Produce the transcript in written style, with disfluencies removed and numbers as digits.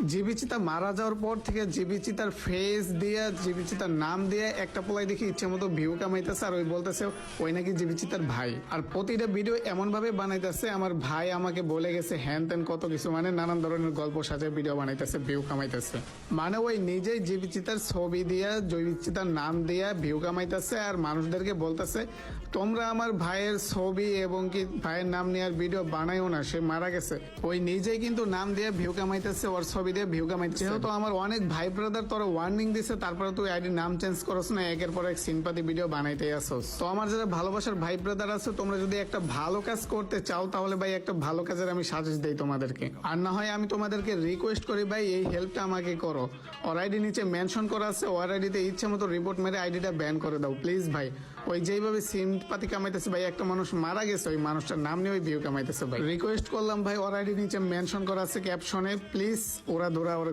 GB চিতা মারা যাওয়ার পর থেকে জিবি চিতার ফেস দিয়ে জিবি চিতার নাম দিয়ে একটা পোলাই দেখি ইচ্ছে মতো ভিউ কামাইতেছে আর ওই বলতেছে ওই নাকি জিবি চিতার ভাই। আর প্রতিটা ভিডিও এমন ভাবে বানাইতেছে আমার ভাই আমাকে বলে গেছে হ্যান ত্যান কত কিছু, মানে নানান ধরনের গল্প সাজায় ভিডিও বানাইতেছে, ভিউ কামাইতেছে। মানে ওই নিজেই জিবি চিতার ছবি দিয়া জিবি চিতার নাম দিয়া ভিউ কামাইতেছে আর মানুষদেরকে বলতেছে তোমরা আমার ভাইয়ের ছবি এবং কি ভাইয়ের নাম নেওয়ার ভিডিও বানাইও না, সে মারা গেছে। ওই নিজেই কিন্তু নাম দিয়ে ভিউ কামাইতেছে, ওর ছবি দিয়ে ভিউ কামাইতেছে। যেহেতু আমার অনেক ভাই ব্রাদার তোরা ওয়ার্নিং দিছে তারপরে তুই আইডি নাম চেঞ্জ করছ না, একের পর এক সিম্পাতি ভিডিও বানাইতেই আসোস। তো আমার যারা ভালোবাসার ভাই ব্রাদার আছে তোমরা যদি একটা ভালো কাজ করতে চাও তাহলে ভাই একটা ভালো কাজের আমি সাজেস্ট দেই তোমাদেরকে। আর না হয় আমি তোমাদেরকে রিকোয়েস্ট করি ভাই এই হেল্পটা আমাকে করো। ওর আইডি নিচে মেনশন করা আছে, ওর আইডিতে ইচ্ছে মতো রিপোর্ট মেরে আইডিটা ব্যান করে দাও প্লিজ ভাই। ওই যেইভাবে সিম্পাতি কামাইতেছে ভাই, একটা মানুষ মারা গেছে ওই মানুষটার নাম নিয়ে ওই ভিউ কামাইতেছে ভাই। রিকোয়েস্ট করলাম ভাই, ওর আইডি নিচে মেনশন করা আছে ক্যাপশনে, প্লিজ ওরা ধরা ওরা